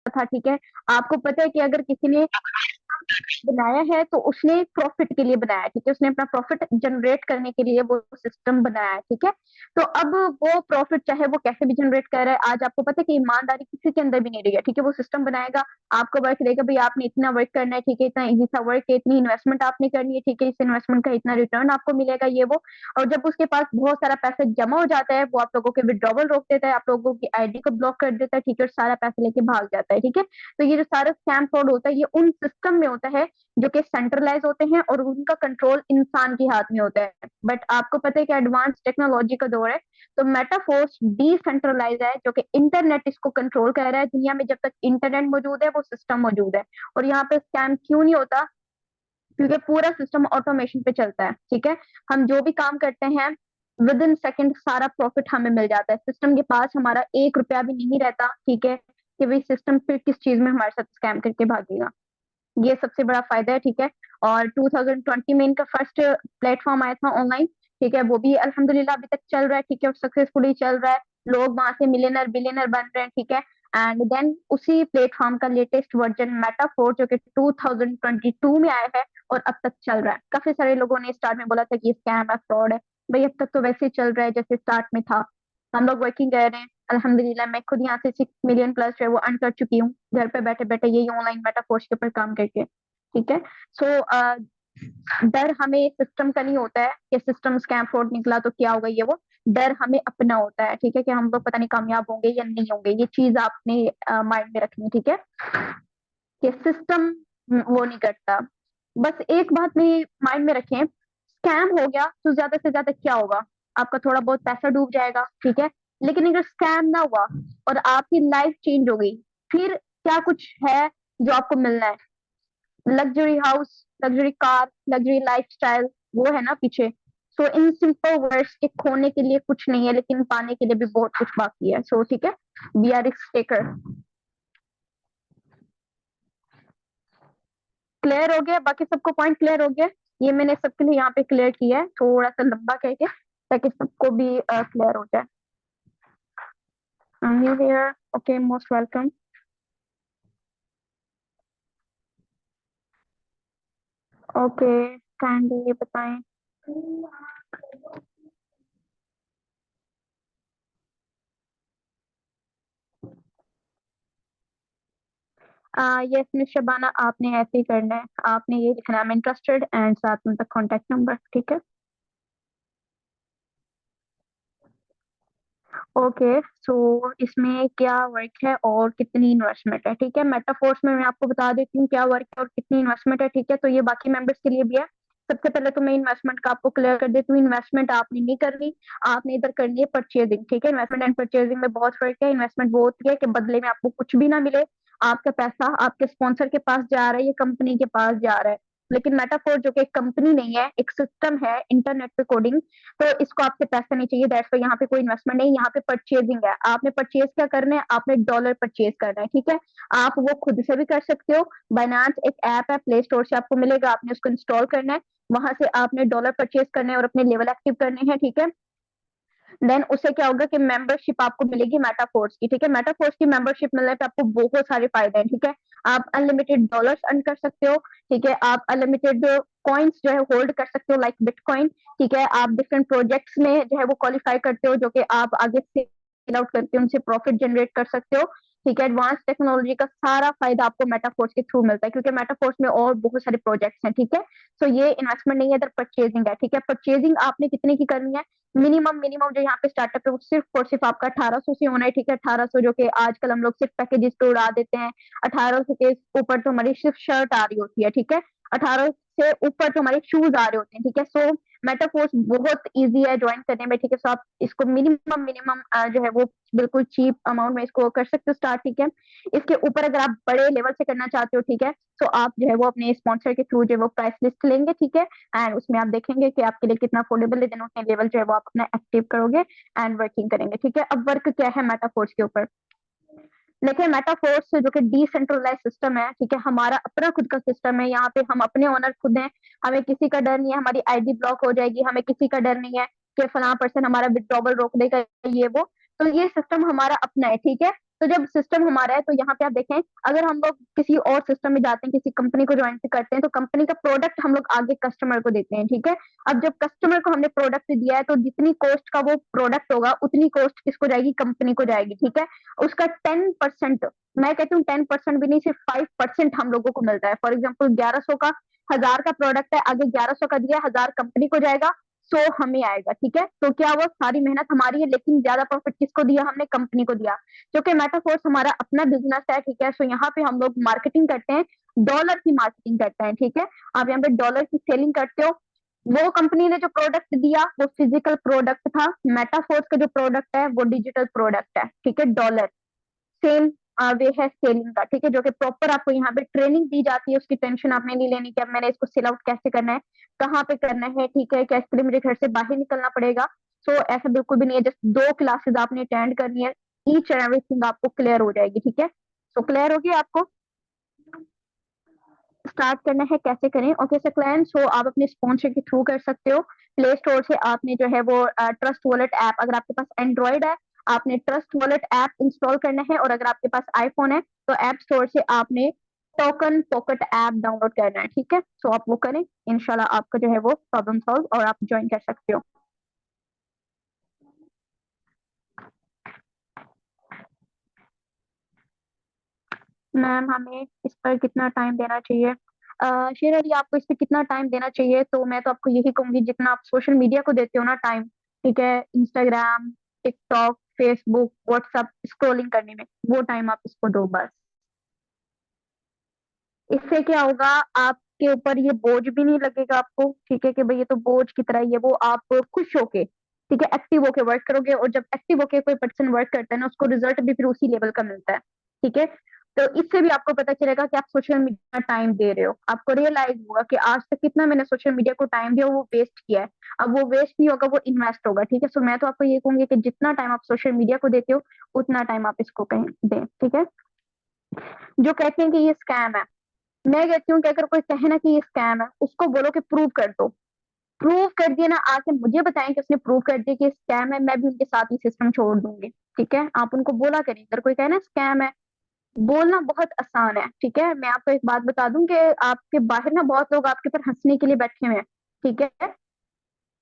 था, ठीक है। आपको पता है कि अगर किसी ने बनाया है तो उसने प्रॉफिट के लिए बनाया है, ठीक है, उसने अपना प्रॉफिट जनरेट करने के लिए वो सिस्टम बनाया है, ठीक है। तो अब वो प्रॉफिट चाहे वो कैसे भी जनरेट कर रहा है, आज आपको पता है कि ईमानदारी किसी के अंदर भी नहीं रही है, ठीक है। वो सिस्टम बनाएगा, आपको वर्क देगा, भाई आपने इतना वर्क करना है, ठीक है, इतना इजी सा वर्क है, इतनी इन्वेस्टमेंट आपने करनी है, ठीक है, इस इन्वेस्टमेंट का इतना रिटर्न आपको मिलेगा, ये वो। और जब उसके पास बहुत सारा पैसा जमा हो जाता है, वो आप लोगों के विड्रॉवल रोक देता है, आप लोगों की आईडी को ब्लॉक कर देता है, ठीक है, और सारा पैसा लेके भाग जाता है, ठीक है। तो ये जो सारा स्कैम फ्रॉड होता है, ये उन सिस्टम में होता है जो कि सेंट्रलाइज होते हैं और उनका कंट्रोल इंसान के हाथ में होता है। बट आपको पता है कि एडवांस टेक्नोलॉजी का दौर है, तो मेटाफोर्स डिसेंट्रलाइज है, जो कि इंटरनेट इसको कंट्रोल कर रहा है। दुनिया में जब तक इंटरनेट मौजूद है वो सिस्टम मौजूद है। और यहाँ पे स्कैम क्यों नहीं होता? क्योंकि पूरा सिस्टम ऑटोमेशन पे चलता है, ठीक है। हम जो भी काम करते हैं विद इन सेकेंड सारा प्रॉफिट हमें मिल जाता है, सिस्टम के पास हमारा 1 रुपया भी नहीं रहता, ठीक है, कि भाई सिस्टम फिर किस चीज में हमारे साथ स्कैम करके भागेगा। ये सबसे बड़ा फायदा है, ठीक है। और 2020 में इनका फर्स्ट प्लेटफॉर्म आया था ऑनलाइन, ठीक है, वो भी अल्हम्दुलिल्लाह अभी तक चल रहा है, ठीक है, और सक्सेसफुली चल रहा है। लोग वहां से मिलियनर बिलियनर बन रहे हैं, ठीक है। एंड देन उसी प्लेटफॉर्म का लेटेस्ट वर्जन मेटाफोर जो कि 2022 में आया है और अब तक चल रहा है। काफी सारे लोगों ने स्टार्ट में बोला था कि ये स्कैम है, फ्रॉड है, भाई अब तक तो वैसे ही चल रहा है जैसे स्टार्ट में था। हम लोग वर्किंग कर रहे हैं अल्हम्दुलिल्लाह, मैं खुद यहाँ से 6 मिलियन प्लस जो है वो अर्न कर चुकी हूँ, घर पे बैठे बैठे यही ऑनलाइन मेटाफोर्स के ऊपर काम करके, ठीक है। सो डर हमें सिस्टम का नहीं होता है कि सिस्टम स्कैम फ्रॉड निकला तो क्या होगा, ये वो। डर हमें अपना होता है, ठीक है, कि हम लोग पता नहीं कामयाब होंगे या नहीं होंगे। ये चीज आपने माइंड में रखनी है, ठीक है, कि सिस्टम वो नहीं करता। बस एक बात में माइंड में रखें, स्कैम हो गया तो ज्यादा से ज्यादा क्या होगा? आपका थोड़ा बहुत पैसा डूब जाएगा, ठीक है। लेकिन अगर स्कैम ना हुआ और आपकी लाइफ चेंज हो गई, फिर क्या कुछ है जो आपको मिलना है? Luxury house, luxury car, luxury lifestyle, वो है ना पीछे। सो इन सिंपल वर्ड्स के खोने के लिए कुछ नहीं है, लेकिन पाने के लिए भी बहुत कुछ बाकी है। सो ठीक है, we are risk taker. Clear हो गया? बाकी सबको पॉइंट क्लियर हो गया? ये मैंने सबके लिए यहाँ पे क्लियर किया है, थोड़ा सा लंबा कह के, ताकि सबको भी क्लियर हो जाए। New here, okay, most welcome. Okay, kindly बताएं। यस मिस शबाना, आपने ऐसे ही करना है, आपने ये लिखना है, इंटरेस्टेड एंड साथ में कॉन्टेक्ट नंबर, ठीक है। ओके, सो इसमें क्या वर्क है और कितनी इन्वेस्टमेंट है, ठीक है। मेटाफोर्स में मैं आपको बता देती हूँ क्या वर्क है और कितनी इन्वेस्टमेंट है, ठीक है। तो ये बाकी मेंबर्स के लिए भी है। सबसे पहले तो मैं इन्वेस्टमेंट का आपको क्लियर कर देती हूँ। इन्वेस्टमेंट आपने नहीं करनी, आपने इधर करनी है परचेजिंग, ठीक है। इन्वेस्टमेंट एंड परचेजिंग में बहुत फर्क है। इन्वेस्टमेंट वो होती है कि बदले में आपको कुछ भी ना मिले, आपका पैसा आपके स्पॉन्सर के पास जा रहा है या कंपनी के पास जा रहा है। लेकिन मेटाफोर जो कि एक कंपनी नहीं है, एक सिस्टम है इंटरनेट पे कोडिंग, तो इसको आपसे पैसा नहीं चाहिए, दैट्स व्हाई यहाँ पे कोई इन्वेस्टमेंट नहीं, यहाँ पे परचेजिंग है। आपने परचेज क्या करना है? आपने डॉलर परचेज करना है, ठीक है। आप वो खुद से भी कर सकते हो। बाइनांस एक ऐप है, प्ले स्टोर से आपको मिलेगा, आपने उसको इंस्टॉल करना है, वहां से आपने डॉलर परचेज करने हैं और अपने लेवल एक्टिव करने हैं, ठीक है। देन उससे क्या होगा कि मेंबरशिप आपको मिलेगी मेटाफोर्स की, ठीक है। मेटाफोर्स की मेंबरशिप मिलने पे आपको बहुत सारे फायदे हैं, ठीक है। आप अनलिमिटेड डॉलर्स अर्न कर सकते हो, ठीक है। आप अनलिमिटेड कॉइन्स जो है होल्ड कर सकते हो, लाइक बिटकॉइन, ठीक है। आप डिफरेंट प्रोजेक्ट्स में जो है वो क्वालिफाई करते हो, जो कि आप आगे सेल आउट करके उनसे प्रॉफिट जनरेट कर सकते हो, ठीक है। एडवांस टेक्नोलॉजी का सारा फायदा आपको मेटाफोर्स के थ्रू मिलता है, क्योंकि मेटाफोर्स में और बहुत सारे प्रोजेक्ट्स हैं, ठीक है। तो ये इन्वेस्टमेंट नहीं है, इधर परचेजिंग है, ठीक है। परचेजिंग आपने कितने की करनी है? मिनिमम मिनिमम जो यहाँ पे स्टार्टअप है वो सिर्फ और सिर्फ आपका 1800 से होना है, ठीक है। 1800 जो कि आजकल हम लोग सिर्फ पैकेजेस पे उड़ा देते हैं। 1800 के ऊपर तो हमारी सिर्फ शर्ट आ रही होती है, ठीक है। 1800 से ऊपर तो हमारे शूज आ रहे होते हैं, ठीक है। सो मेटाफोर्स बहुत इजी है ज्वाइन करने में, ठीक है। सो आप इसको मिनिमम मिनिमम जो है वो बिल्कुल चीप अमाउंट में इसको कर सकते हो स्टार्ट, ठीक है। इसके ऊपर अगर आप बड़े लेवल से करना चाहते हो, ठीक है, तो आप जो है वो अपने स्पॉन्सर के थ्रू जो है वो प्राइस लिस्ट लेंगे, ठीक है। एंड उसमें आप देखेंगे कि आपके लिए कितना अफोर्डेबल है, देन उतने लेवल जो है वो आप अपना एक्टिव करोगे एंड वर्किंग करेंगे, ठीक है। अब वर्क क्या है मेटाफोर्स के ऊपर? देखिए, मेटाफोर्स जो कि डिसेंट्रलाइज सिस्टम है, ठीक है, हमारा अपना खुद का सिस्टम है। यहाँ पे हम अपने ओनर खुद हैं, हमें किसी का डर नहीं है, हमारी आईडी ब्लॉक हो जाएगी, हमें किसी का डर नहीं है कि फला पर्सन हमारा विड्रॉवल रोक देगा, ये वो। तो ये सिस्टम हमारा अपना है, ठीक है। तो जब सिस्टम हमारा है तो यहाँ पे आप देखें, अगर हम लोग किसी और सिस्टम में जाते हैं, किसी कंपनी को ज्वाइन करते हैं, तो कंपनी का प्रोडक्ट हम लोग आगे कस्टमर को देते हैं, ठीक है। अब जब कस्टमर को हमने प्रोडक्ट दिया है, तो जितनी कॉस्ट का वो प्रोडक्ट होगा उतनी कॉस्ट किसको जाएगी, कंपनी को जाएगी, ठीक है। उसका 10%, मैं कहती हूँ 10% भी नहीं, सिर्फ 5% हम लोगों को मिलता है। फॉर एग्जाम्पल 1100 का, 1000 का प्रोडक्ट है, आगे 1100 का दिया, 1000 कंपनी को जाएगा, 100 हमें आएगा, ठीक है। तो क्या वो सारी मेहनत हमारी है, लेकिन ज्यादा प्रॉफिट किसको दिया, हमने कंपनी को दिया। क्योंकि मेटाफोर्स हमारा अपना बिजनेस है, ठीक है। सो यहाँ पे हम लोग मार्केटिंग करते हैं, डॉलर की मार्केटिंग करते हैं, ठीक है। आप यहाँ पे डॉलर की सेलिंग करते हो। वो कंपनी ने जो प्रोडक्ट दिया वो फिजिकल प्रोडक्ट था, मेटाफोर्स का जो प्रोडक्ट है वो डिजिटल प्रोडक्ट है, ठीक है। डॉलर सेम वे है सेलिंग का, ठीक है, जो कि प्रॉपर आपको यहाँ पे ट्रेनिंग दी जाती है। उसकी टेंशन आपने नहीं लेनी कि अब मैंने इसको सेल आउट कैसे करना है, कहाँ पे करना है, ठीक है, कैसे लिए मुझे घर से बाहर निकलना पड़ेगा। सो ऐसा बिल्कुल भी नहीं है, जस्ट 2 क्लासेस आपने अटेंड करनी है, ईच एंड एवरीथिंग आपको क्लियर हो जाएगी, ठीक है। सो क्लियर होगी आपको, स्टार्ट करना है कैसे करें। ओके सर क्लाइंट, सो आप अपने स्पॉन्सर के थ्रू कर सकते हो। प्ले स्टोर से आपने जो है वो ट्रस्ट वॉलेट ऐप, अगर आपके पास एंड्रॉइड है आपने ट्रस्ट वॉलेट ऐप इंस्टॉल करना है, और अगर आपके पास आईफोन है तो ऐप स्टोर से आपने टोकन पॉकेट ऐप डाउनलोड करना है, ठीक है। सो आप वो करें, इंशाल्लाह आपका जो है वो प्रॉब्लम सॉल्व, और आप ज्वाइन कर सकते हो। मैम हमें इस पर कितना टाइम देना चाहिए, शेर अली आपको इस पे कितना टाइम देना चाहिए, तो मैं तो आपको यही कहूंगी जितना आप सोशल मीडिया को देते हो ना टाइम, ठीक है, Instagram, TikTok, Facebook, WhatsApp scrolling करने में, वो टाइम आप इसको दो बस। इससे क्या होगा, आपके ऊपर ये बोझ भी नहीं लगेगा आपको, ठीक है, कि भाई ये तो बोझ की तरह ही है, वो आप खुश होके, ठीक है, एक्टिव होके वर्क करोगे, और जब एक्टिव होके कोई पर्सन वर्क करता है ना, उसको रिजल्ट भी फिर उसी लेवल का मिलता है, ठीक है। तो इससे भी आपको पता चलेगा कि आप सोशल मीडिया टाइम दे रहे हो, आपको रियलाइज होगा कि आज तक कितना मैंने सोशल मीडिया को टाइम दिया, वो वेस्ट किया है। अब वो वेस्ट नहीं होगा, वो इन्वेस्ट होगा, ठीक है। सो मैं तो आपको ये कहूंगी कि जितना टाइम आप सोशल मीडिया को देते हो उतना टाइम आप इसको कहीं दें, ठीक है। जो कहते हैं कि ये स्कैम है, मैं कहती हूँ कि अगर कोई कहे ना कि ये स्कैम है, उसको बोलो कि प्रूव कर दो। प्रूव कर दिया ना, आके मुझे बताएं कि उसने प्रूव कर दिया कि स्कैम है, मैं भी उनके साथ ही सिस्टम छोड़ दूंगी, ठीक है। आप उनको बोला करें, अगर कोई कहे ना स्कैम है, बोलना बहुत आसान है, ठीक है। मैं आपको एक बात बता दूं कि आपके बाहर ना बहुत लोग आपके ऊपर हंसने के लिए बैठे हुए हैं, ठीक है।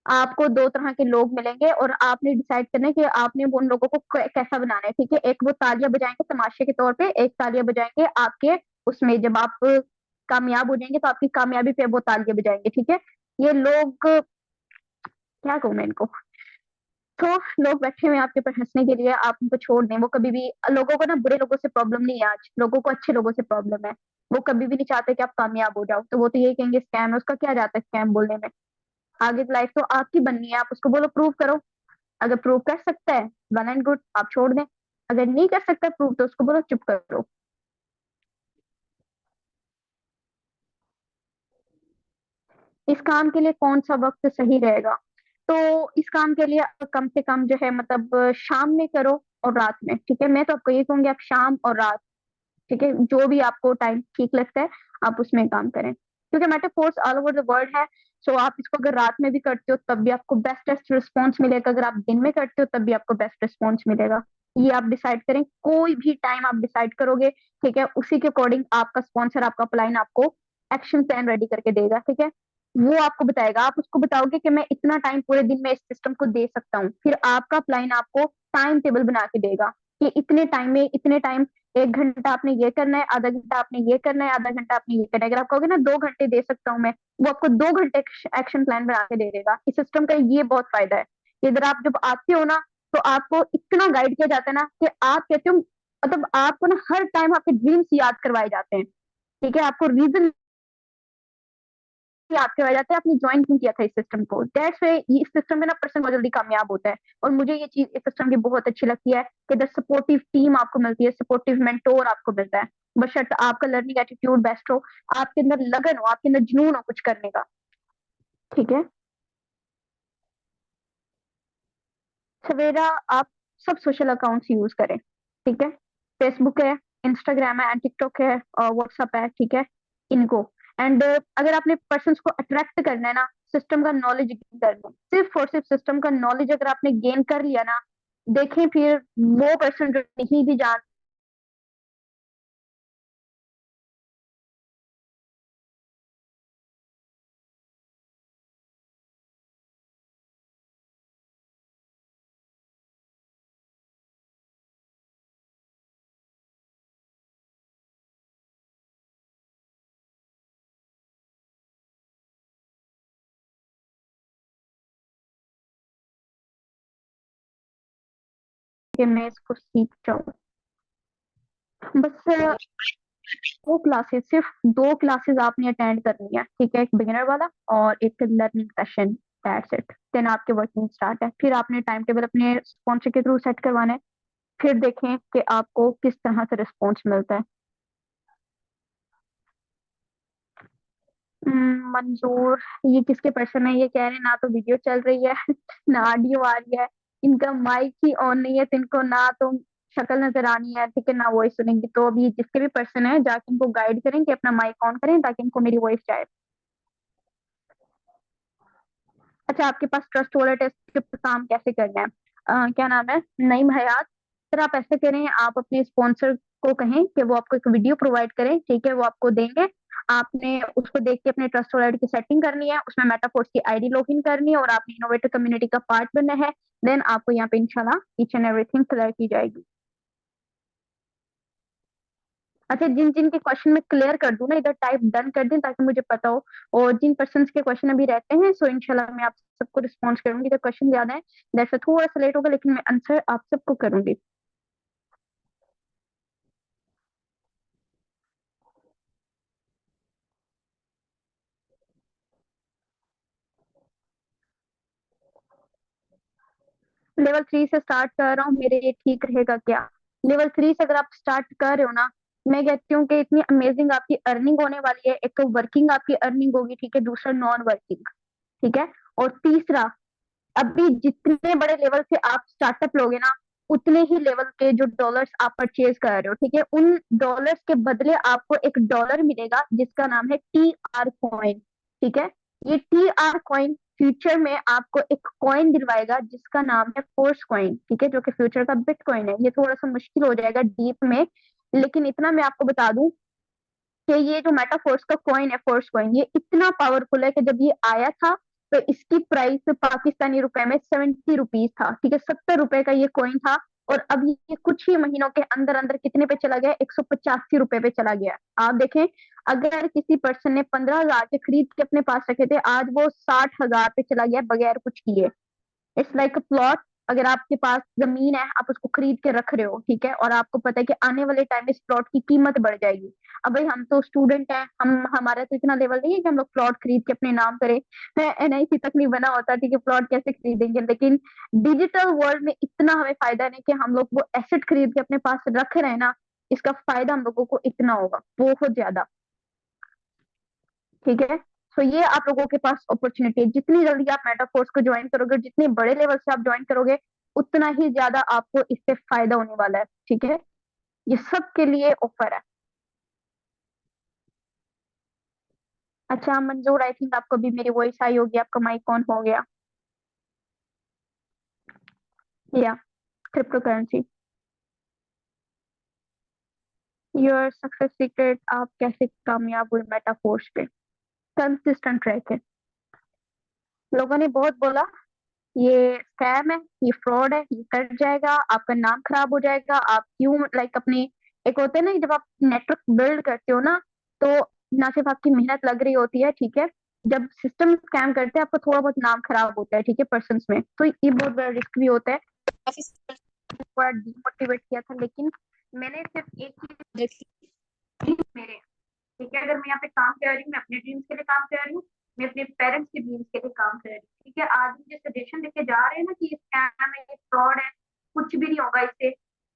आपको 2 तरह के लोग मिलेंगे, और आपने डिसाइड करना है कि आपने उन लोगों को कैसा बनाना है, ठीक है। एक वो तालियां बजाएंगे तमाशे के तौर पे, एक तालियां बजाएंगे आपके उसमें, जब आप कामयाब हो जाएंगे तो आपकी कामयाबी पे वो तालियां बजाएंगे, ठीक है। ये लोग, क्या कहूँ मैं इनको, तो लोग बैठे हुए हैं आपके ऊपर हंसने के लिए, आप उनको छोड़ दें। वो कभी भी, लोगों को ना बुरे लोगों से प्रॉब्लम नहीं है, आज लोगों को अच्छे लोगों से प्रॉब्लम है। वो कभी भी नहीं चाहते कि आप कामयाब हो जाओ, तो वो तो यही कहेंगे स्कैम है, उसका क्या जाता है स्कैम बोलने में। आगे लाइफ तो आपकी बननी है, आप उसको बोलो प्रूव करो। अगर प्रूव कर सकता है, वेल एंड गुड, आप छोड़ दें। अगर नहीं कर सकता प्रूव, तो उसको बोलो चुप करो। इस काम के लिए कौन सा वक्त सही रहेगा, तो इस काम के लिए कम से कम जो है मतलब शाम में करो और रात में, ठीक है। मैं तो आपको ये कहूंगी आप शाम और रात, ठीक है, जो भी आपको टाइम ठीक लगता है आप उसमें काम करें, क्योंकि Metaforce all over the world है। सो आप इसको अगर रात में भी करते हो तब भी आपको बेस्ट रिस्पॉन्स मिलेगा, अगर आप दिन में करते हो तब भी आपको बेस्ट रिस्पॉन्स मिलेगा। ये आप डिसाइड करें, कोई भी टाइम आप डिसाइड करोगे, ठीक है, उसी के अकॉर्डिंग आपका स्पॉन्सर, आपका अपलाइन आपको एक्शन प्लान रेडी करके देगा, ठीक है। वो आपको बताएगा, आप उसको बताओगे कि मैं इतना टाइम पूरे दिन में इस सिस्टम को दे सकता हूँ, फिर आपका अपलाइन आपको टाइम टेबल बना के देगा कि इतने टाइम में इतने टाइम, 1 घंटा आपने ये करना है, आधा घंटा आपने ये करना है, आधा घंटा आपने ये करना है। अगर आप कहोगे ना 2 घंटे दे सकता हूँ मैं, वो आपको 2 घंटे एक्शन प्लान बना के दे देगा। इस सिस्टम का ये बहुत फायदा है कि इधर आप जब आते हो ना, तो आपको इतना गाइड किया जाता है ना कि आप कहते हो, मतलब आपको ना हर टाइम आपके ड्रीम्स याद करवाए जाते हैं, ठीक है। आपको रीजन याद करवाया जाता है आपने ज्वाइन क्यों किया था इस सिस्टम को। दैट्स वे इस सिस्टम में ना पर्सन बहुत जल्दी कामयाब होता है। और मुझे ये चीज इस सिस्टम की बहुत अच्छी लगती है कि द सपोर्टिव टीम आपको मिलती है, सपोर्टिव मेंटोर आपको मिलता है, बशर्ते आपका लर्निंग एटीट्यूड बेस्ट हो, आपके अंदर लगन हो, आपके अंदर जुनून हो कुछ करने का, ठीक है। सवेरा आप सब सोशल अकाउंट्स यूज करें, ठीक है। फेसबुक है, इंस्टाग्राम है, टिकटॉक है, और व्हाट्सएप है, ठीक है, इनको। एंड अगर आपने पर्सन को अट्रैक्ट करना है ना, सिस्टम का नॉलेज गेन कर लो, सिर्फ और सिर्फ सिस्टम का नॉलेज अगर आपने गेन कर लिया ना, देखें फिर वो पर्सन जो नहीं भी जानता कि मैं इसको सीख जाऊं। बस दो क्लासेस, सिर्फ दो क्लासेस आपने अटेंड करनी है, ठीक है, एक बिगिनर वाला और एक learning session. That's it, then आपके वर्किंग स्टार्ट है। फिर आपने टाइम टेबल अपने स्पॉन्सर के थ्रू सेट करवाना है। फिर देखें कि आपको किस तरह से रिस्पॉन्स मिलता है। मंजूर, ये किसके पर्सन है? ये कह रहे हैं ना तो वीडियो चल रही है ना ऑडियो आ रही है, इनका माइक ही ऑन नहीं है, तो इनको ना तो शक्ल नजर आनी है, ठीक है, ना वॉइस सुनेंगी। तो अभी जिसके भी पर्सन है जाके इनको गाइड करें कि अपना माइक ऑन करें ताकि इनको मेरी वॉइस जाए। अच्छा, आपके पास ट्रस्ट वॉलेट है, इसके ऊपर काम कैसे करना है? क्या नाम है, नईम हयात। सर आप ऐसे करें, आप अपने स्पॉन्सर को कहें कि वो आपको एक वीडियो प्रोवाइड करें, ठीक है, वो आपको देंगे। आपने उसको देख के अपने ट्रस्ट वॉलेट की सेटिंग करनी है, उसमें मेटाफोर्स की आईडी लॉगिन करनी है और आपने इनोवेटर कम्युनिटी का पार्ट बनना है। देन आपको यहाँ पे इंशाल्लाह ईच एंड एवरीथिंग क्लियर की जाएगी। अच्छा, जिन जिन के क्वेश्चन में क्लियर कर दूं ना, इधर टाइप डन कर दें ताकि मुझे पता हो। और जिन पर्सन के क्वेश्चन अभी रहते हैं, सो इंशाल्लाह मैं आप सबको रिस्पॉन्स करूंगी। जब क्वेश्चन ज्यादा है दैट्स थोड़ा सा लेट होगा, लेकिन मैं आंसर आप सबको करूंगी। लेवल 3 से स्टार्ट कर रहा हूँ, मेरे लिए ठीक रहेगा क्या? लेवल 3 से अगर आप स्टार्ट कर रहे हो ना, मैं कहती हूँ कि इतनी अमेजिंग आपकी अर्निंग होने वाली है। एक तो वर्किंग आपकी अर्निंग होगी, ठीक है, दूसरा नॉन वर्किंग, ठीक है, और तीसरा, अभी जितने बड़े लेवल से आप स्टार्टअप लोगे ना, उतने ही लेवल के जो डॉलर्स आप परचेज कर रहे हो, ठीक है, उन डॉलर्स के बदले आपको एक डॉलर मिलेगा जिसका नाम है TR कॉइन, ठीक है। ये TR कॉइन फ्यूचर में आपको एक कॉइन दिलवाएगा जिसका नाम है फोर्स कॉइन, ठीक है, जो कि फ्यूचर का बिटकॉइन है। ये थोड़ा सा मुश्किल हो जाएगा डीप में, लेकिन इतना मैं आपको बता दूं कि ये जो मेटाफोर्स का कॉइन है, फोर्स कॉइन, ये इतना पावरफुल है कि जब ये आया था तो इसकी प्राइस पाकिस्तानी रुपए में 70 रुपीज था, ठीक है, 70 रुपए का ये कॉइन था। और अब ये कुछ ही महीनों के अंदर अंदर कितने पे चला गया? 185 रुपए पे चला गया। आप देखें, अगर किसी पर्सन ने 15,000 के खरीद के अपने पास रखे थे, आज वो 60,000 पे चला गया बगैर कुछ किए। It's like a plot. अगर आपके पास जमीन है, आप उसको खरीद के रख रहे हो, ठीक है, और आपको पता है कि आने वाले टाइम में इस प्लॉट की कीमत बढ़ जाएगी। अब भाई हम तो स्टूडेंट हैं, हम हमारा तो इतना लेवल नहीं है कि हम लोग प्लॉट खरीद के अपने नाम करें। NIC तक नहीं बना होता, ठीक है, प्लॉट कैसे खरीदेंगे? लेकिन डिजिटल वर्ल्ड में इतना हमें फायदा नहीं कि हम लोग वो एसेट खरीद के अपने पास रख रहे हैं ना, इसका फायदा हम लोगों को इतना होगा, बहुत ज्यादा, ठीक है। तो ये आप लोगों के पास अपॉर्चुनिटी है, जितनी जल्दी आप मेटाफोर्स को ज्वाइन करोगे, जितने बड़े लेवल से आप ज्वाइन करोगे, उतना ही ज्यादा आपको इससे फायदा होने वाला है, ठीक है। ये सबके लिए ऑफर है। अच्छा मंजूर, आई थिंक आपको भी मेरी वॉइस आई होगी, आपका माइक ऑन हो गया या? Crypto currency, your success secret, आप कैसे कामयाब हुए मेटाफोर्स पे? कंसिस्टेंट रह के। लोगों ने बहुत बोला ये स्कैम है, ये फ्रॉड है, ये कट जाएगा, आपका नाम खराब हो जाएगा, आप क्यों लाइक अपने, एक होते हैं ना कि जब आप नेटवर्क बिल्ड करते हो ना, तो ना सिर्फ आपकी मेहनत लग रही होती है, ठीक है, जब सिस्टम स्कैम करते हैं आपका थोड़ा बहुत नाम खराब होता है, ठीक है, पर्सन में, तो ये बहुत बड़ा रिस्क भी होता है। काफी थोड़ा डिमोटिवेट किया था, लेकिन मैंने सिर्फ एक चीज देखी, मेरे, ठीक है, अगर मैं यहाँ पे काम कर रही हूँ, मैं अपने ड्रीम्स के लिए काम कर रही हूँ, मैं अपने पेरेंट्स के ड्रीम्स के लिए काम कर रही हूँ, ठीक है। आज मुझे सजेशन देके जा रहे हैं ना कि ये स्कैम है, ये फ्रॉड है, कुछ भी नहीं होगा इससे,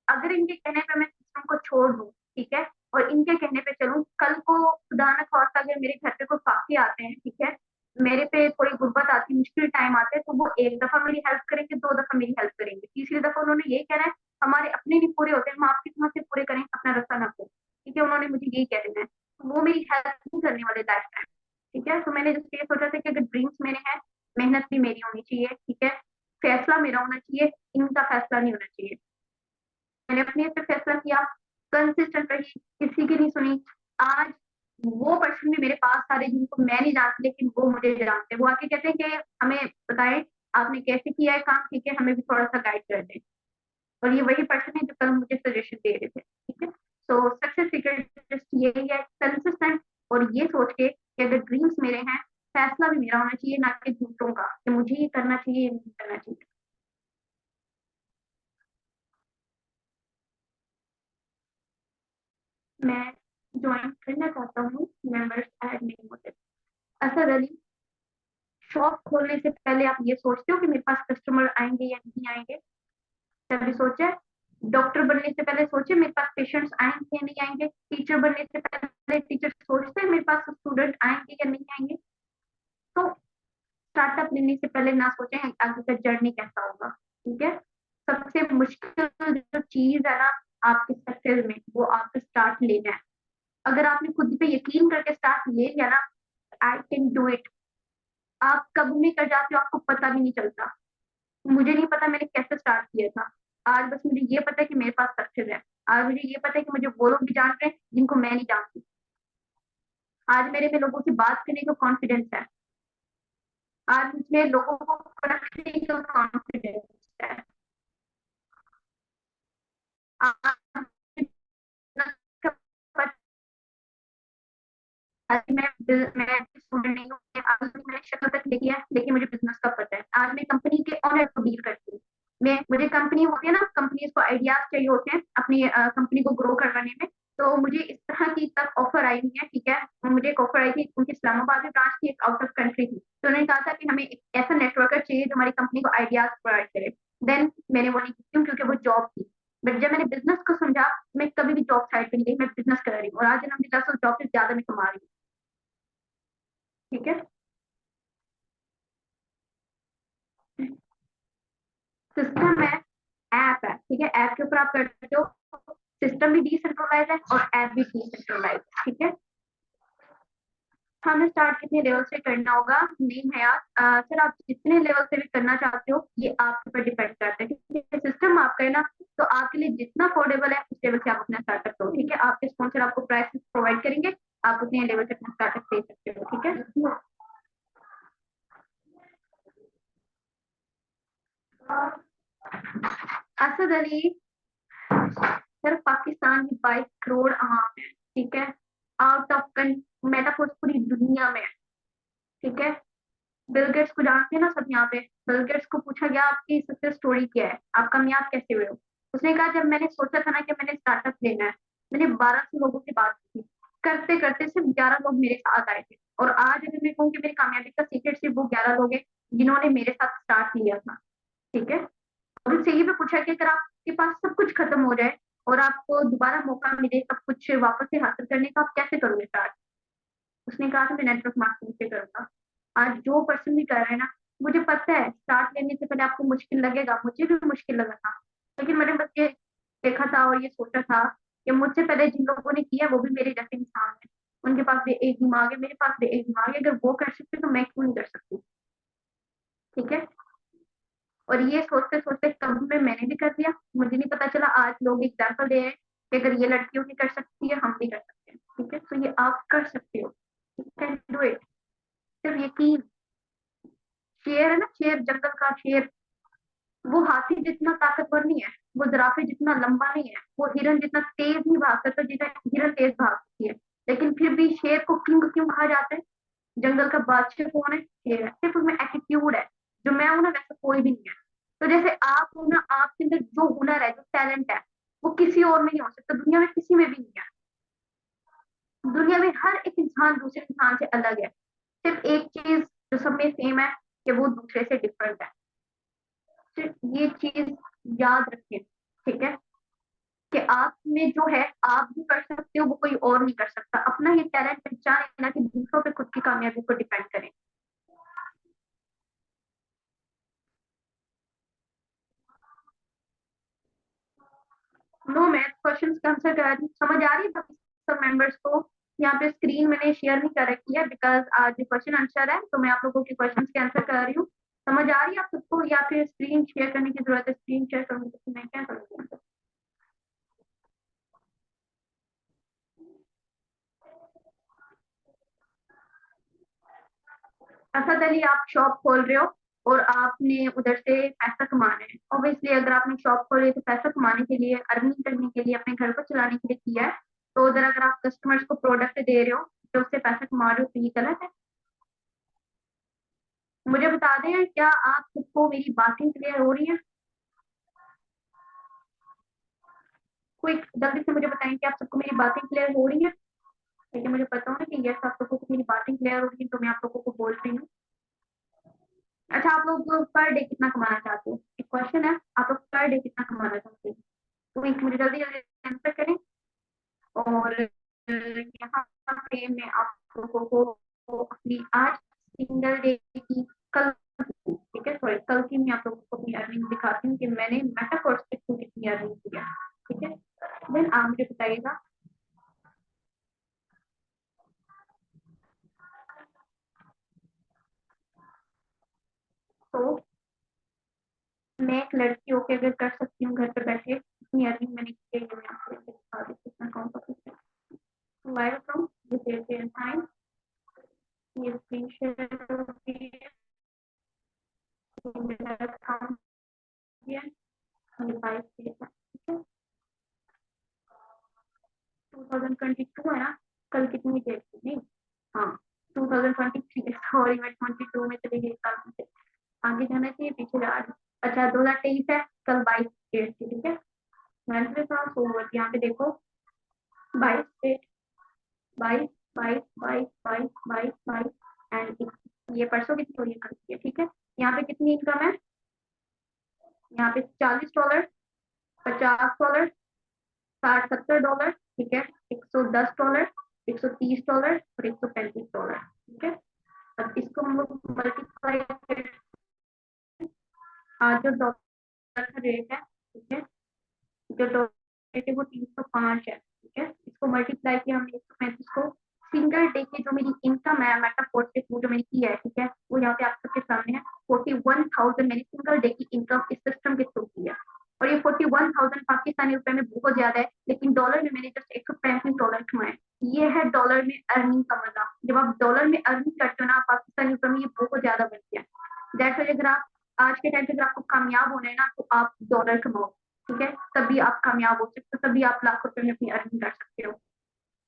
अगर इनके कहने पे मैं सिस्टम को छोड़ दूँ, ठीक है, और इनके कहने पे चलूँ, कल को खुदा न खास्ता अगर मेरे घर पे कोई फाके आते हैं, ठीक है, मेरे पे थोड़ी गुर्बत आती, मुश्किल टाइम आते हैं, तो वो एक दफा मेरी हेल्प करेंगे, दो दफा मेरी हेल्प करेंगे, तीसरी दफा उन्होंने ये कहना है हमारे अपने भी पूरे होते हैं, हम आपकी तरह से पूरे करें, अपना रास्ता ना खो, ठीक है, उन्होंने मुझे यही कह देना है, वो मेरी हेल्प नहीं करने वाले लाइफ टाइम, ठीक है। तो मैंने जिसके ये सोचा था कि अगर ड्रीम्स मेरे हैं, मेहनत भी मेरी होनी चाहिए, ठीक है, फैसला मेरा होना चाहिए, इनका फैसला नहीं होना चाहिए। मैंने अपने से फैसला किया, कंसिस्टेंट रही, किसी की नहीं सुनी। आज वो पर्सन भी मेरे पास आ रहे जिनको मैं नहीं जानती, लेकिन वो मुझे जानते हैं, वो आके कहते हैं कि हमें बताएं आपने कैसे किया है काम, ठीक है, हमें भी थोड़ा सा गाइड कर दें। और ये वही पर्सन है जो कल मुझे सजेशन दे रहे थे, ठीक है। सो सक्सेस सीक्रेट जस्ट यही है, कंसिस्टेंट, और ये सोच के कि अगर ड्रीम्स मेरे हैं, फैसला भी मेरा होना चाहिए, ना कि दूसरों का कि मुझे ये करना चाहिए, ये नहीं करना चाहिए। मैं ज्वाइन करना चाहता हूँ, मेंबर्स ऐड नहीं होते। असद अली, शॉप खोलने से पहले आप ये सोचते हो कि मेरे पास कस्टमर आएंगे या नहीं आएंगे? कभी सोचा है? डॉक्टर बनने से पहले सोचे मेरे पास पेशेंट्स आएंगे या नहीं आएंगे? टीचर बनने से पहले टीचर सोचते हैं मेरे पास स्टूडेंट आएंगे या नहीं आएंगे? तो स्टार्टअप लेने से पहले ना सोचें आगे का जर्नी कैसा होगा। ठीक है, सबसे मुश्किल जो चीज है ना आपके सक्सेस में, वो आपको स्टार्ट लेना है। अगर आपने खुद पे यकीन करके स्टार्ट ले लिया ना, आई कैन डू इट, आप कब में कर जाते हो आपको पता भी नहीं चलता। मुझे नहीं पता मैंने कैसे स्टार्ट किया था। आज बस मुझे ये पता है कि मेरे पास सक्सेस है। आज मुझे ये पता है कि मुझे वो लोग भी जानते हैं जिनको मैं नहीं जानती। आज मेरे में लोगों से बात करने का कॉन्फिडेंस है। आज मुझे लोगों को रखने का कॉन्फिडेंस है। आज मैं स्टूडेंट नहीं हूँ, आज मैंने शक्ल तक लिखी है लेकिन मुझे बिजनेस का पता है। आज मैं कंपनी के ऑनर को डील करती हूँ। मैं मुझे कंपनी होती है ना, कंपनीज को आइडियाज चाहिए होते हैं अपनी कंपनी को ग्रो करवाने में। तो मुझे इस तरह की तक ऑफर आई हुई है। ठीक है, मुझे एक ऑफर आई थी, उनकी इस्लामाबाद में ब्रांच थी, एक आउट ऑफ कंट्री थी। तो उन्होंने कहा था कि हमें एक ऐसा नेटवर्कर चाहिए जो हमारी कंपनी को आइडियाज प्रोवाइड करे। देन मैंने वो नहीं की क्यों, क्योंकि वो जॉब थी। बट जब मैंने बिजनेस को समझा, मैं कभी भी जॉब साइड पे नहीं गई, मैं बिजनेस कर रही हूँ और आज अलहमदिल्ला जॉब से ज्यादा मैं कमा रही हूँ। ठीक है, सिस्टम है, ऐप है। ठीक है, ऐप के ऊपर आप करते हो। सिस्टम भी डिसेंट्रलाइज है और ऐप भी डिसेंट्रलाइज है। ठीक है, हमें स्टार्ट कितने लेवल से करना होगा नहीं है यार। सर आप जितने लेवल से भी करना चाहते हो ये आपके ऊपर डिपेंड करता है। ठीक है, सिस्टम आपका है ना, तो आपके लिए जितना अफोर्डेबल है उस लेवल से आप अपना स्टार्टअप करो। ठीक है, आपके स्पॉन्सर आपको प्राइस प्रोवाइड करेंगे, आप उतने लेवल से अपना स्टार्टअप दे सकते हो। ठीक है, असद अली, सर पाकिस्तान में 22 करोड़ आवाम है। ठीक है, आउट ऑफ मेटाफोर्स पूरी दुनिया में है। ठीक है, बिल गेट्स को जानते हैं ना सब यहाँ पे। बिल गेट्स को पूछा गया आपकी सक्सेस स्टोरी क्या है, आप कामयाब कैसे हुए हो? उसने कहा जब मैंने सोचा था ना कि मैंने स्टार्टअप लेना है, मैंने 1200 लोगों से बात की। करते करते सिर्फ 11 लोग मेरे साथ आए थे। और आज अगर मैं कहूँ कि मेरी कामयाबी का सीक्रेट सिर्फ वो 11 लोग हैं जिन्होंने मेरे साथ स्टार्ट लिया था। ठीक है, और उससे ये भी पूछा कि अगर आपके पास सब कुछ खत्म हो जाए और आपको दोबारा मौका मिले सब कुछ वापस से हासिल करने का, आप कैसे करोगे स्टार्ट? उसने कहा था मैं नेटवर्क मार्केटिंग से करूंगा। आज जो पर्सन भी कर रहे हैं ना, मुझे पता है स्टार्ट लेने से पहले आपको मुश्किल लगेगा, मुझे भी मुश्किल लगा था। लेकिन मैंने बस ये देखा था और ये सोचा था कि मुझसे पहले जिन लोगों ने किया वो भी मेरे जैसे इंसान है। उनके पास भी एक दिमाग है, मेरे पास भी एक दिमाग है। अगर वो कर सकते तो मैं क्यों नहीं कर सकती? ठीक है, और ये सोचते सोचते कब में मैंने भी कर दिया, मुझे नहीं पता चला। आज लोग एग्जाम्पल दे रहे हैं कि अगर ये लड़कियों भी कर सकती है हम भी कर सकते हैं। ठीक है, तो ये आप कर सकते हो, कैन डू इट। सिर्फ यकीन। शेर है ना, शेर, जंगल का शेर, वो हाथी जितना ताकतवर नहीं है, वो जिराफे जितना लंबा नहीं है, वो हिरन जितना तेज नहीं भाग सकता जितना हिरन तेज भाग सकती है। लेकिन फिर भी शेर को किंग क्यों कहा जाता है? जंगल का बादशाह कौन है? शेर है। सिर्फ उसमें एटीट्यूड है। जो मैं हूं ना वैसा कोई भी नहीं है। तो जैसे आप हो ना, आपके अंदर जो हुनर है, जो टैलेंट है, वो किसी और में नहीं हो सकता, दुनिया में किसी में भी नहीं है। दुनिया में हर एक इंसान दूसरे इंसान से अलग है। सिर्फ एक चीज जो सब में सेम है कि वो दूसरे से डिफरेंट है। सिर्फ ये चीज याद रखें। ठीक है, कि आप में जो है आप भी कर सकते हो, वो कोई और नहीं कर सकता। अपना ये टैलेंट पहचाने, ना कि दूसरों पे खुद की कामयाबी को डिपेंड करें। नो, मैं क्वेश्चंस का आंसर करा दी, समझ आ रही है बाकी सब मेंबर्स को? यहाँ पे स्क्रीन मैंने शेयर नहीं कर रखी है बिकॉज आज क्वेश्चन आंसर है, तो मैं आप लोगों के क्वेश्चंस के आंसर कर रही हूँ। समझ आ रही है आप सबको या फिर स्क्रीन शेयर करने की जरूरत है? स्क्रीन शेयर करूंगी तो मैं क्या करूँगी? असद अली, आप शॉप खोल रहे हो और आपने उधर से पैसा कमाना है। ऑब्वियसली अगर आपने शॉप खोली है तो पैसा कमाने के लिए, अर्निंग करने के लिए, अपने घर को चलाने के लिए किया है। तो उधर अगर आप कस्टमर्स को प्रोडक्ट दे रहे हो तो उससे पैसा कमा रहे हो तो ये गलत है। मुझे बता दें क्या आप सबको मेरी बातें क्लियर हो रही है? कोई जल्दी से मुझे बताएं कि आप सबको मेरी बातें क्लियर हो रही है? लेकिन मुझे पता हो ना कि यस आप लोगों को मेरी बातें क्लियर हो रही है, तो मैं आप लोगों को बोल रही हूँ। अच्छा, आप लोग पर डे कितना कमाना चाहते हो? एक क्वेश्चन है, आप लोग पर डे कितना कमाना चाहते हो? तो एक मुझे जल्दी जल्दी आंसर करें। और यहाँ पे मैं आप लोगों को अपनी आज सिंगल डे की, कल की, ठीक है, सॉरी कल की मैं आप लोगों को अपनी अर्निंग दिखाती हूँ कि मैंने मेटाफोर्स के थ्रू कितनी अर्निंग की है। ठीक है, देन आप मुझे बताइएगा। तो मैं एक लड़की होकर अगर कर सकती हूँ घर पे बैठे इतनी अर्निंग मैंने की है, मैं आपको दिखा देती हूँ कितना कौन सा कुछ है। वेलकम, दिस इज टाइम, ये स्क्रीन शेयर होती है, मेरा अकाउंट है, मेरे 22 ठीक है, 2022 है ना? कल कितनी डेट थी? नहीं, हाँ 2023, सॉरी मैं 22 में चली गई, साल से आगे जाना चाहिए, पीछे जा रही। अच्छा 2023 है, कल 22 डेट थी, ठीक है। मैंने पास ओवर यहाँ पे देखो, 22 डेट, 22 22 22 22 22 22 एंड ये परसों कितनी हो रही है, कल की है, ठीक है। यहाँ पे कितनी इनकम है? यहाँ पे $40, $50, $60-70, ठीक है, $110, $130 और $135, ठीक है। अब इसको हम लोग मल्टीप्लाई, जो डॉलर का रेट है, ठीक है, जो डॉलर रेट है वो 305 है, ठीक है। इसको मल्टीप्लाई किया हमने 135 को, सिंगल डे की जो मेरी इनकम है मेटाफोर्स के थ्रू जो मैंने की है, ठीक है, वो यहाँ पे आप सबके सामने है। 41,000 मैंने सिंगल डे की इनकम इस सिस्टम के थ्रू की है। और ये 41,000 पाकिस्तानी रुपए में बहुत ज्यादा है, लेकिन डॉलर में मैंने जस्ट $135 कमाए। ये है डॉलर में अर्निंग का मजा। जब आप डॉलर में अर्निंग करते हो ना पाकिस्तानी रुपए में, ये बहुत ज्यादा बनती है। जैसे अगर आप आज के टाइम पे अगर आपको कामयाब होना है ना, तो आप डॉलर कमाओ, ठीक है, तभी आप कामयाब हो सकते हो, तभी आप लाखों रुपए में अपनी अर्निंग कर सकते हो।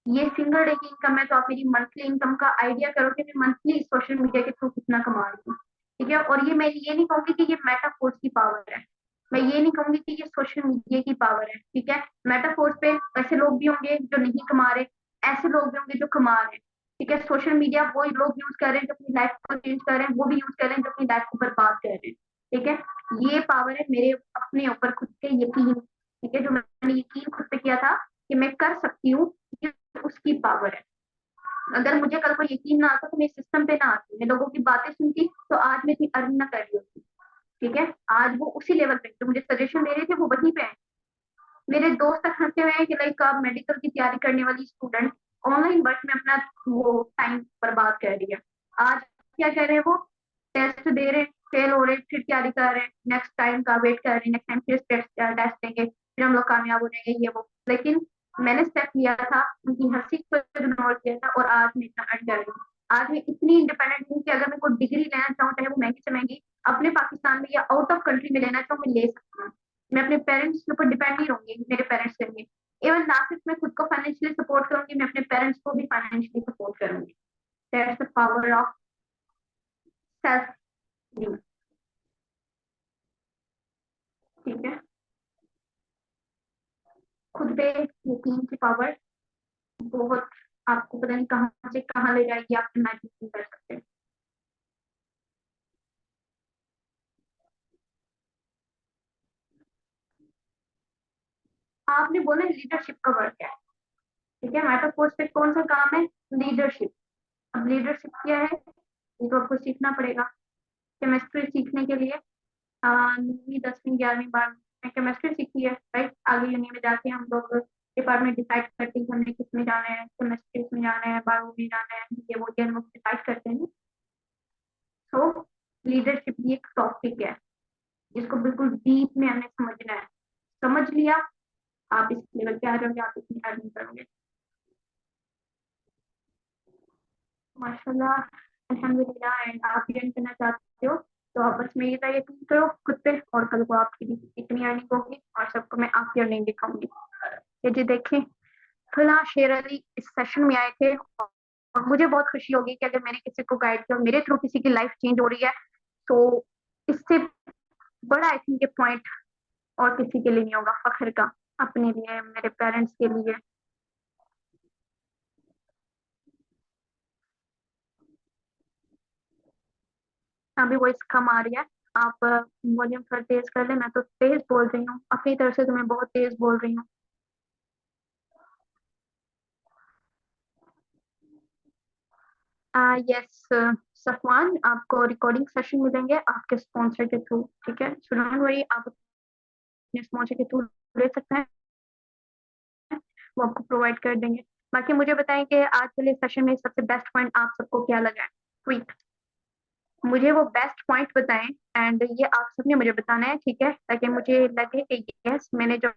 ये सिंगल डे की इनकम है, तो आप मेरी मंथली इनकम का आइडिया करो कि मैं मंथली सोशल मीडिया के थ्रू कितना कमा रही हूँ, ठीक है। और ये मैं ये नहीं कहूंगी कि ये मेटाफोर्स की पावर है, मैं ये नहीं कहूंगी कि ये सोशल मीडिया की पावर है, ठीक है। मेटाफोर्स पे ऐसे लोग भी होंगे जो नहीं कमा रहे, ऐसे लोग भी होंगे जो कमा रहे हैं, ठीक है। सोशल मीडिया वो लोग यूज कर रहे हैं जो अपनी लाइफ को चेंज कर रहे हैं, वो भी यूज कर रहे हैं जो अपनी लाइफ को बर्बाद कर रहे हैं, ठीक है। ये पावर है मेरे अपने ऊपर खुद के यकीन, ठीक है, जो मैंने यकीन खुद पे किया था कि मैं कर सकती हूँ, ये उसकी पावर है। अगर मुझे कल को यकीन ना आता तो मैं सिस्टम पे ना आती, मैं लोगों की बातें सुनती, तो आज मैं इतनी अर्न ना कर रही होती, ठीक है। आज वो उसी लेवल पे जो मुझे सजेशन दे रहे थे वो वहीं पे है। मेरे दोस्त तक हंसते हुए हैं कि लाइक आप मेडिकल की तैयारी करने वाली स्टूडेंट ऑनलाइन वर्क में अपना वो टाइम बर्बाद कर रही है। आज क्या कर रहे हैं वो? टेस्ट दे रहे, फेल हो रहे, फिर तैयारी कर रहे हैं, नेक्स्ट टाइम का वेट कर रहे हैं, नेक्स्ट टाइम फिर टेस्ट देंगे, फिर हम लोग कामयाब हो जाएंगे, ये वो। लेकिन मैंने स्टेप लिया था, उनकी हंसी को इग्नोर किया था, और आज मैं इतना अर्न कर रही हूँ। आज मैं इतनी इंडिपेंडेंट हूँ कि अगर मैं कोई डिग्री लेना चाहूँ, चाहे वो महंगी से महंगी, अपने पाकिस्तान में या आउट ऑफ कंट्री में लेना चाहूँ, मैं ले सकती हूँ। मैं अपने पेरेंट्स के ऊपर डिपेंड नहीं रहूंगी, मेरे पेरेंट्स करेंगे। इवन ना सिर्फ मैं खुद को फाइनेंशियली सपोर्ट करूंगी, मैं अपने पेरेंट्स को भी फाइनेंशियली सपोर्ट करूंगी। That's the power of self, ठीक है। खुद पे यकीन की पावर बहुत, आपको पता नहीं कहाँ से कहाँ ले जाएगी, आप इमेजिन नहीं कर सकते। आपने बोला लीडरशिप का वर्क है, ठीक है, मेटाफोर्स पे कौन सा काम है? लीडरशिप। अब लीडरशिप क्या है, ये तो आपको सीखना पड़ेगा। केमिस्ट्री सीखने के लिए 9वीं 10वीं 11वीं 12वीं केमिस्ट्री सीखी है, राइट। आगे यूनि में जाके हम लोग डिपार्टमेंट डिसाइड करते हैं कि हमने किस में जाना है, केमिस्ट्री में जाना है, बायो में जाना है, ये वो हम लोग डिसाइड करते हैं। तो लीडरशिप भी एक टॉपिक है जिसको बिल्कुल डीप में हमें समझना है। समझ लिया, आप इस लेवल पे आ जाओगे, आप इतनी अर्निंग करोगे, माशाल्लाह, अल्हम्दुलिल्लाह। एंड आप भी अर्न करना चाहते हो, तो आप बस मेरी तरह यकीन करो खुद पे, और कल को आपकी भी इतनी अर्निंग होगी, और सबको मैं आपकी अर्निंग दिखाऊंगी। ये जी देखें, फिलहाल शेर अली इस सेशन में आए थे, और मुझे बहुत खुशी होगी कि अगर मैंने किसी को गाइड किया, मेरे थ्रू किसी की लाइफ चेंज हो रही है, तो इससे बड़ा आई थिंक ये पॉइंट और किसी के लिए नहीं होगा फख्र का। अपने लिए, मेरे पेरेंट्स के लिए। अभी वॉइस कम आ रही है। आप वॉल्यूम थोड़ा तेज कर ले, मैं तो तेज बोल रही हूँ, अपनी तरफ से तो मैं बहुत तेज बोल रही हूँ। यस सफवान, आपको रिकॉर्डिंग सेशन मिलेंगे आपके स्पॉन्सर के थ्रू, ठीक है? सो डोंट वरी, आप अपने स्पॉन्सर के थ्रू ले सकते हैं, वो आपको प्रोवाइड कर देंगे। बाकी मुझे बताएं कि आज वाले सेशन में सबसे बेस्ट पॉइंट आप सबको क्या लगा है? क्विक, मुझे वो बेस्ट पॉइंट बताएं। एंड ये आप सबने मुझे बताना है, ठीक है? ताकि मुझे लगे कि यस, मैंने जो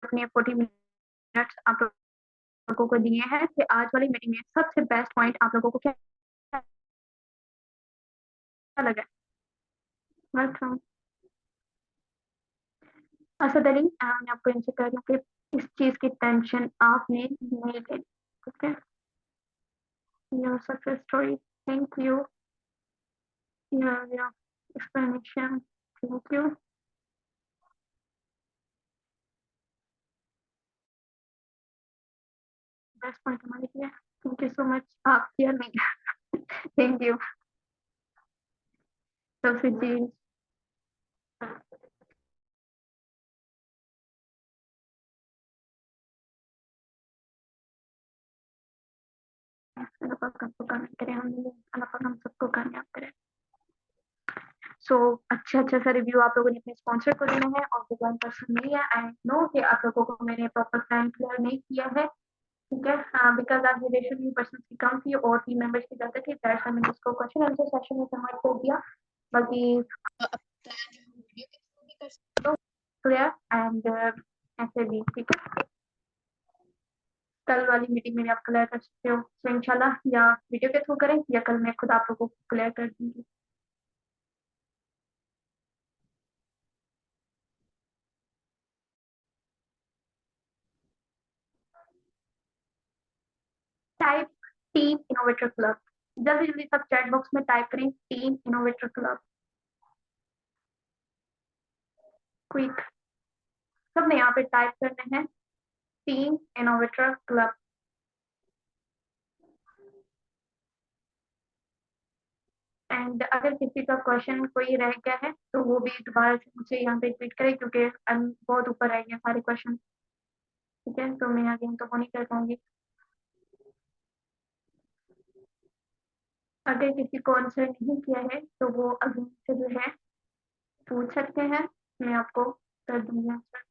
अपने 40 मिनट्स आप लोगों को दिए हैं, कि आज वाली मीटिंग में सबसे बेस्ट पॉइंट आप लोगों को क्या लगा? वेलकम। असद अली, मैं आपको इनसे कह रही हूँ कि इस चीज की टेंशन आपने नहीं लेनी, ठीक है? Your success story, thank you. Your explanation, thank you. Best point हमारे लिए, थैंक यू सो मच। आप किया नहीं, थैंक यू। सबसे जी, अल्लाह पाक हमको कामयाब करे, हम अल्लाह पाक हम सबको कामयाब करे। सो अच्छा अच्छा सा रिव्यू आप लोगों ने अपने स्पॉन्सर को देना है, और जो 1 पर्सन नहीं है, आई नो कि आप लोगों को मैंने प्रॉपर टाइम क्लियर नहीं किया है, ठीक है? बिकॉज आज रेशो भी पर्सन की कम थी और टीम मेंबर्स की ज्यादा थी, दैट्स व्हाई मैंने इसको क्वेश्चन आंसर सेशन में कन्वर्ट कर दिया। बाकी क्लियर एंड ऐसे भी, ठीक है? कल वाली मीटिंग में भी आप क्लियर कर सकते हो, तो इंशाल्लाह या वीडियो के थ्रू करें या कल मैं खुद आप लोगों को क्लियर कर दूंगी। टाइप टीम इनोवेटर क्लब, जल्दी जल्दी सब चैट बॉक्स में टाइप करें टीम इनोवेटर क्लब, क्विक। सबने यहाँ पे टाइप करने हैं टीम इनोवेटर क्लब। एंड अगर किसी का क्वेश्चन कोई रह गया है तो वो भी दोबारा से मुझे यहाँ पे ट्वीट करें, क्योंकि बहुत ऊपर रह गए सारे क्वेश्चन, ठीक है? तो मैं आगे तो वो नहीं कर पाऊंगी। अगर किसी को आंसर नहीं किया है तो वो अभी से जो है पूछ सकते हैं, मैं आपको कर दूंगी आंसर।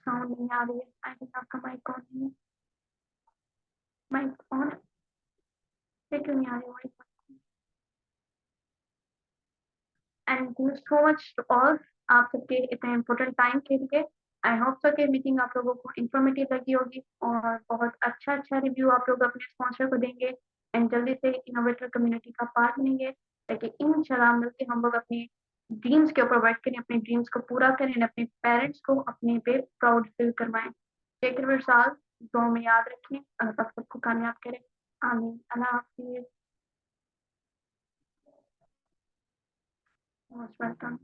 साउंड नहीं आ रही है, आई थिंक आपका माइक ऑन नहीं है। माइक ऑन है, क्यों नहीं आ रही mic? And thank so much to all, आप सबके इतने इम्पोर्टेंट टाइम के लिए। आई होप सो कि मीटिंग आप लोगों को इन्फॉर्मेटिव लगी होगी और बहुत अच्छा अच्छा रिव्यू आप लोग अपने स्पॉन्सर को देंगे एंड जल्दी से इनोवेटर कम्युनिटी का पार्ट बनेंगे, ताकि इंशाल्लाह मिलकर हम लोग अपने ड्रीम्स के ऊपर वर्क करें, अपने ड्रीम्स को पूरा करें, अपने पेरेंट्स को अपने पे प्राउड फील करवाएं। टेक केयर साल, दुआ में याद रखें, अल्लाह पाक सबको कामयाब करे। आमीन, अल्लाह हाफिज, मोस्ट वेलकम।